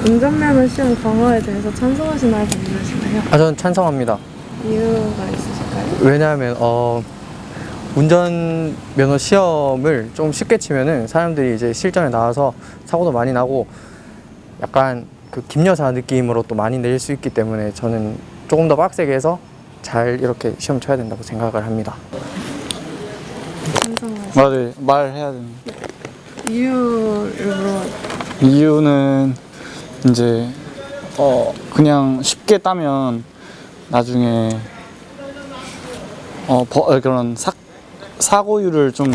운전면허 시험 강화에 대해서 찬성하시나요, 반대하시나요? 저는 찬성합니다. 이유가 있으실까요? 왜냐하면 운전면허 시험을 좀 쉽게 치면은 사람들이 이제 실전에 나와서 사고도 많이 나고 약간 그 김여사 느낌으로 또 많이 낼 수 있기 때문에 저는 조금 더 빡세게 해서 잘 이렇게 시험 쳐야 된다고 생각을 합니다. 찬성하시나요? 맞아요. 말해야 되는. 이유를 물어봐요. 이유는 이제 그냥 쉽게 따면 나중에 그런 사고율을 좀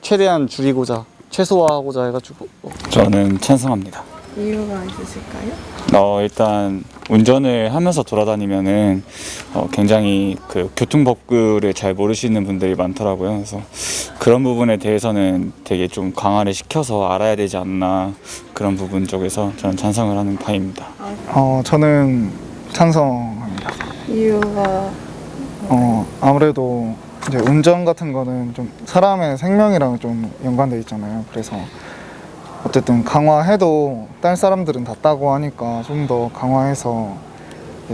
최대한 줄이고자 최소화하고자 해가지고 저는 찬성합니다. 이유가 있으실까요? 일단 운전을 하면서 돌아다니면은 굉장히 그 교통법규를 잘 모르시는 분들이 많더라고요. 그래서 그런 부분에 대해서는 되게 좀 강화를 시켜서 알아야 되지 않나, 그런 부분 쪽에서 저는 찬성을 하는 바입니다. 저는 찬성합니다. 이유가 아무래도 이제 운전 같은 거는 좀 사람의 생명이랑 좀 연관돼 있잖아요. 그래서 어쨌든 강화해도 딸 사람들은 다 따고 하니까 좀 더 강화해서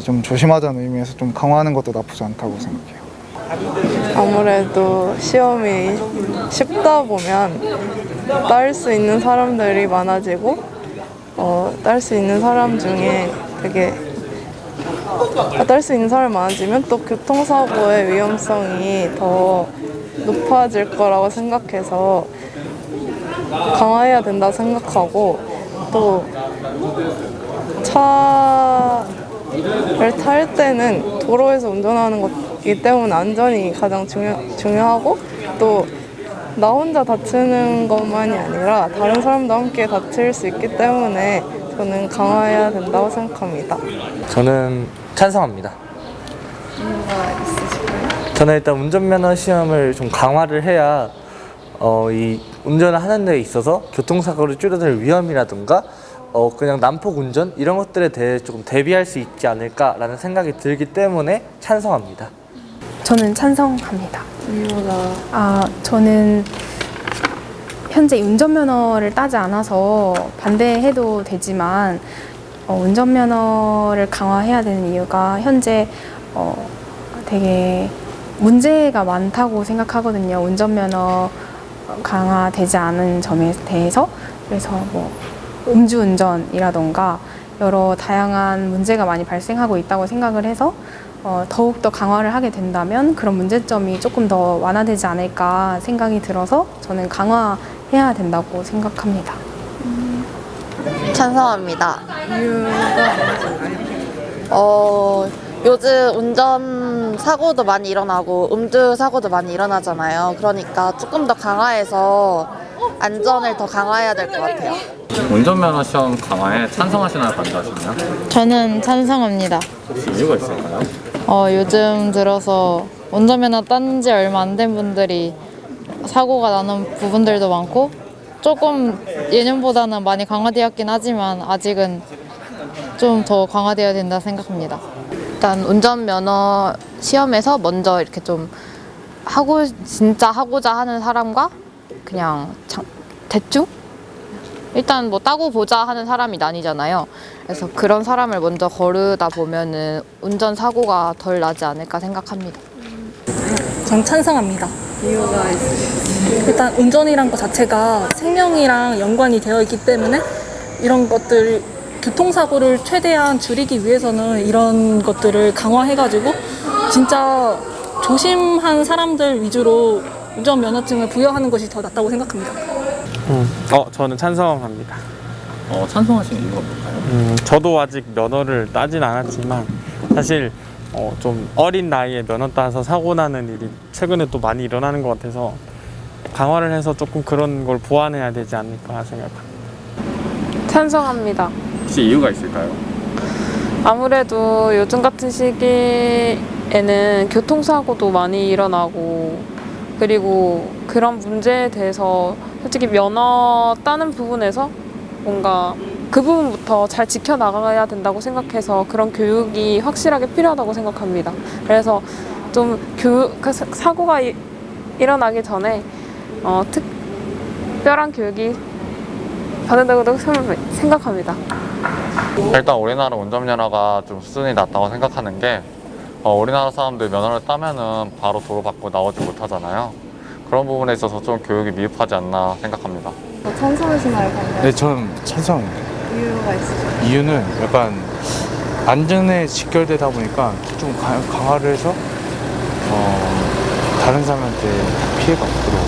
좀 조심하자는 의미에서 좀 강화하는 것도 나쁘지 않다고 생각해요. 아무래도 시험이 쉽다 보면 딸 수 있는 사람들이 많아지고 딸 수 있는 사람 중에 딸 수 있는 사람이 많아지면 또 교통사고의 위험성이 더 높아질 거라고 생각해서 강화해야 된다고 생각하고, 또 차를 탈 때는 도로에서 운전하는 것이기 때문에 안전이 가장 중요하고, 또 나 혼자 다치는 것만이 아니라 다른 사람도 함께 다칠 수 있기 때문에 저는 강화해야 된다고 생각합니다. 저는 찬성합니다. 이유가 있으실까요? 저는 일단 운전면허 시험을 좀 강화를 해야 이 운전을 하는 데 있어서 교통사고를 줄여들 위험이라든가 그냥 난폭 운전 이런 것들에 대해 조금 대비할 수 있지 않을까라는 생각이 들기 때문에 찬성합니다. 저는 찬성합니다. 이유가 저는 현재 운전면허를 따지 않아서 반대해도 되지만 운전면허를 강화해야 되는 이유가 현재 되게 문제가 많다고 생각하거든요. 운전면허 강화되지 않은 점에 대해서. 그래서 뭐 음주운전이라던가 여러 다양한 문제가 많이 발생하고 있다고 생각을 해서 더욱더 강화를 하게 된다면 그런 문제점이 조금 더 완화되지 않을까 생각이 들어서 저는 강화해야 된다고 생각합니다. 찬성합니다. 이유가 요즘 운전 사고도 많이 일어나고 음주 사고도 많이 일어나잖아요. 그러니까 조금 더 강화해서 안전을 더 강화해야 될 것 같아요. 운전면허 시험 강화에 찬성하시나요, 반대하시나요? 저는 찬성합니다. 혹시 이유가 있을까요? 요즘 들어서 운전면허 딴 지 얼마 안 된 분들이 사고가 나는 부분들도 많고 조금 예년보다는 많이 강화되었긴 하지만 아직은 좀 더 강화되어야 된다 생각합니다. 일단 운전면허 시험에서 먼저 이렇게 좀 진짜 하고자 하는 사람과 그냥 대충? 일단 뭐 따고 보자 하는 사람이 나뉘잖아요. 그래서 그런 사람을 먼저 거르다 보면은 운전사고가 덜 나지 않을까 생각합니다. 전 찬성합니다. 이유가 있으실까요? 일단 운전이란 것 자체가 생명이랑 연관이 되어 있기 때문에 이런 것들 교통사고를 최대한 줄이기 위해서는 이런 것들을 강화해가지고 진짜 조심한 사람들 위주로 운전면허증을 부여하는 것이 더 낫다고 생각합니다. 저는 찬성합니다. 찬성하시는 이유가 뭘까요? 저도 아직 면허를 따진 않았지만 사실 좀 어린 나이에 면허 따서 사고 나는 일이 최근에 또 많이 일어나는 것 같아서 강화를 해서 조금 그런 걸 보완해야 되지 않을까 생각합니다. 찬성합니다. 혹시 이유가 있을까요? 아무래도 요즘 같은 시기에는 교통사고도 많이 일어나고, 그리고 그런 문제에 대해서 솔직히 면허 따는 부분에서 뭔가 그 부분부터 잘 지켜나가야 된다고 생각해서 그런 교육이 확실하게 필요하다고 생각합니다. 그래서 좀 사고가 일어나기 전에 특별한 교육이 받는다고 생각합니다. 일단 우리나라 운전면허가 좀 수준이 낮다고 생각하는 게 우리나라 사람들 면허를 따면은 바로 도로 밖으로 나오지 못하잖아요. 그런 부분에 있어서 좀 교육이 미흡하지 않나 생각합니다. 찬성하시나요, 반대하시나요? 네, 전 찬성입니다. 이유가 있으시죠? 이유는 약간 안전에 직결되다 보니까 좀 강화를 해서 다른 사람한테 피해가 없도록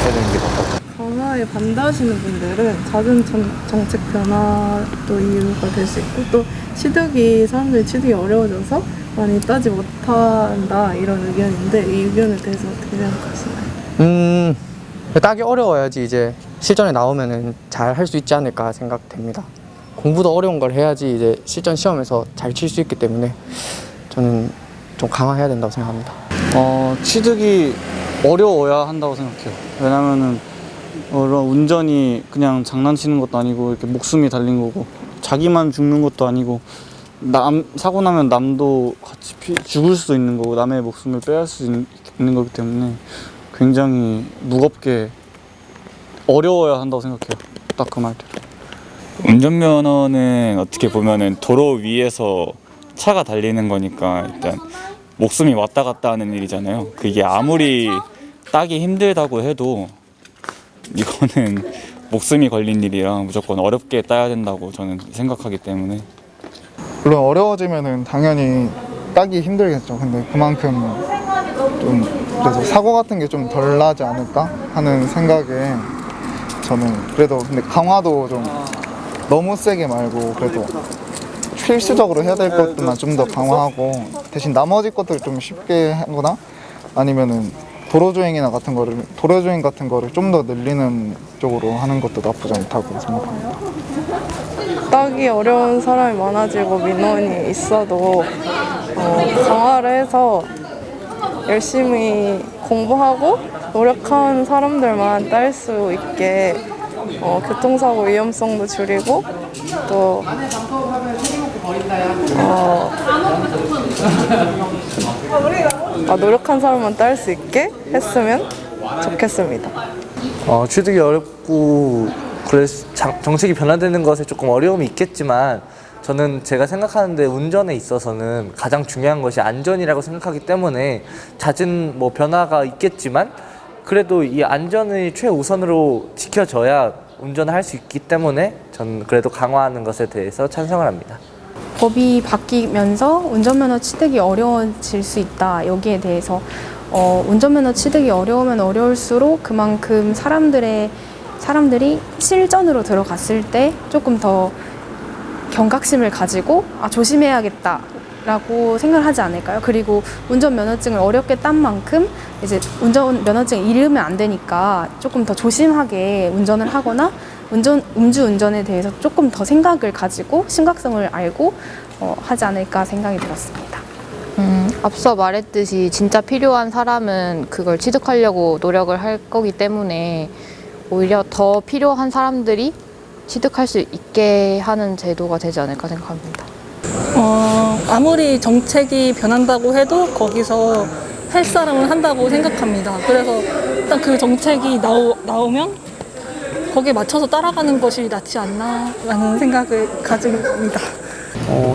해야 되는 게 맞다고. 강화에 반대하시는 분들은 작은 정책 변화도 이유가 될 수 있고 또 사람들이 취득이 어려워져서 많이 따지 못한다 이런 의견인데 이 의견에 대해서 어떻게 생각하시나요? 따기 어려워야지 이제 실전에 나오면은 잘 할 수 있지 않을까 생각됩니다. 공부도 어려운 걸 해야지 이제 실전 시험에서 잘 칠 수 있기 때문에 저는 좀 강화해야 된다고 생각합니다. 취득이 어려워야 한다고 생각해요. 왜냐면은 그런 운전이 그냥 장난치는 것도 아니고 이렇게 목숨이 달린 거고 자기만 죽는 것도 아니고 사고 나면 남도 같이 죽을 수도 있는 거고 남의 목숨을 빼앗을 수 있는 거기 때문에 굉장히 무겁게 어려워야 한다고 생각해요. 딱 그 말대로. 운전면허는 어떻게 보면은 도로 위에서 차가 달리는 거니까 일단 목숨이 왔다 갔다 하는 일이잖아요. 그게 아무리 따기 힘들다고 해도 이거는 목숨이 걸린 일이라 무조건 어렵게 따야 된다고 저는 생각하기 때문에. 물론 어려워지면은 당연히 따기 힘들겠죠. 근데 그만큼 좀 그래서 사고 같은 게 좀 덜 나지 않을까 하는 생각에 저는 그래도 근데 강화도 좀 너무 세게 말고 그래도 필수적으로 해야 될 것들만 좀 더 강화하고 대신 나머지 것들 좀 쉽게 하거나 아니면은 도로주행 같은 거를 좀 더 늘리는 쪽으로 하는 것도 나쁘지 않다고 생각합니다. 따기 어려운 사람이 많아지고 민원이 있어도 강화를 해서 열심히 공부하고 노력한 사람들만 딸 수 있게 교통사고 위험성도 줄이고 또 노력한 사람만 딸 수 있게 했으면 좋겠습니다. 취득이 어렵고 그래서 정책이 변화되는 것에 조금 어려움이 있겠지만 저는 제가 생각하는데 운전에 있어서는 가장 중요한 것이 안전이라고 생각하기 때문에 잦은 변화가 있겠지만 그래도 이 안전을 최우선으로 지켜져야 운전을 할 수 있기 때문에 저는 그래도 강화하는 것에 대해서 찬성을 합니다. 법이 바뀌면서 운전면허 취득이 어려워질 수 있다. 여기에 대해서 운전면허 취득이 어려우면 어려울수록 그만큼 사람들이 실전으로 들어갔을 때 조금 더 경각심을 가지고 조심해야겠다라고 생각을 하지 않을까요? 그리고 운전면허증을 어렵게 딴 만큼 이제 운전면허증을 잃으면 안 되니까 조금 더 조심하게 운전을 하거나 음주운전에 대해서 조금 더 생각을 가지고 심각성을 알고 하지 않을까 생각이 들었습니다. 앞서 말했듯이 진짜 필요한 사람은 그걸 취득하려고 노력을 할 거기 때문에 오히려 더 필요한 사람들이 취득할 수 있게 하는 제도가 되지 않을까 생각합니다. 아무리 정책이 변한다고 해도 거기서 할 사람은 한다고 생각합니다. 그래서 일단 그 정책이 나오면 거기에 맞춰서 따라가는 것이 낫지 않나라는 생각을 가집니다.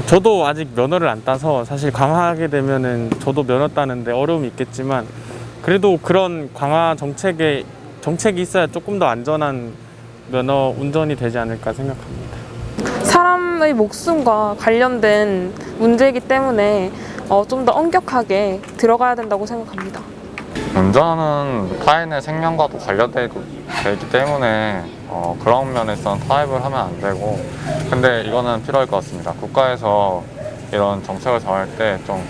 저도 아직 면허를 안 따서 사실 강화하게 되면은 저도 면허 따는데 어려움이 있겠지만 그래도 그런 강화 정책이 있어야 조금 더 안전한 면허 운전이 되지 않을까 생각합니다. 사람의 목숨과 관련된 문제이기 때문에 좀 더 엄격하게 들어가야 된다고 생각합니다. 운전은 타인의 생명과도 관련되기 때문에 그런 면에서는 타협을 하면 안 되고 근데 이거는 필요할 것 같습니다. 국가에서 이런 정책을 정할 때 좀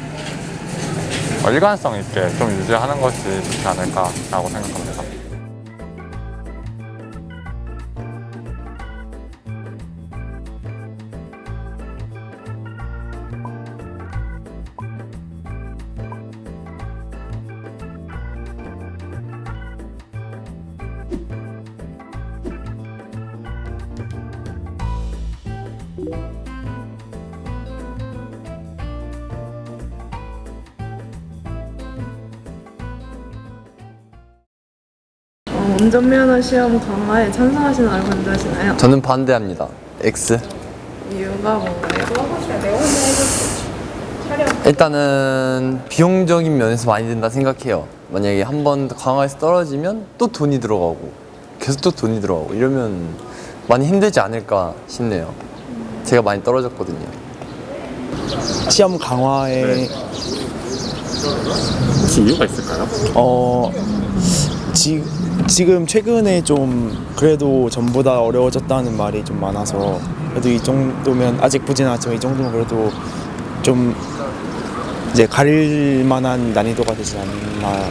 일관성 있게 좀 유지하는 것이 좋지 않을까라고 생각합니다. 운전면허 시험 강화에 찬성하시나요? 반대하시나요? 저는 반대합니다. X. 이유가 뭔가요? 일단은 비용적인 면에서 많이 든다 생각해요. 만약에 한 번 강화해서 떨어지면 또 돈이 들어가고 계속 또 돈이 들어가고 이러면 많이 힘들지 않을까 싶네요. 제가 많이 떨어졌거든요. 시험 강화에 혹시 이유가 있을까요? 지금 최근에 좀 그래도 전보다 어려워졌다는 말이 좀 많아서 그래도 이 정도면 아직 부진하지만 이 정도면 그래도 좀 이제 가릴 만한 난이도가 되지 않나.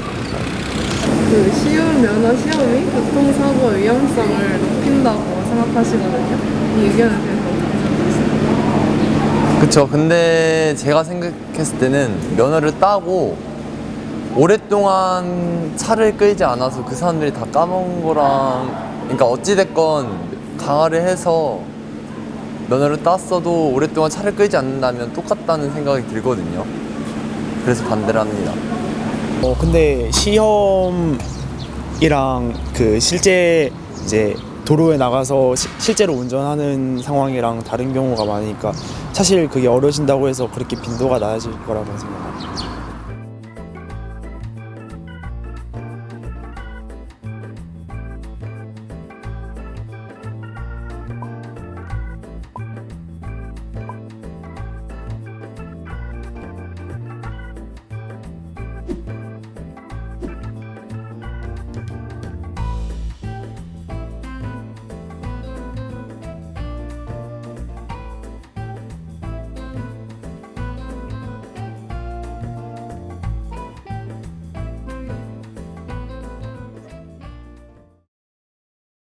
그 쉬운 면허 시험이 교통사고 위험성을 높인다고 생각하시거든요. 이 의견에 대해서 어떻게 생각하시나요? 그쵸. 근데 제가 생각했을 때는 면허를 따고 오랫동안 차를 끌지 않아서 그 사람들이 다 까먹은 거랑, 그러니까 어찌됐건 강화를 해서 면허를 땄어도 오랫동안 차를 끌지 않는다면 똑같다는 생각이 들거든요. 그래서 반대를 합니다. 근데 시험이랑 그 실제 이제 도로에 나가서 실제로 운전하는 상황이랑 다른 경우가 많으니까 사실 그게 어려진다고 해서 그렇게 빈도가 낮아질 거라고 생각합니다.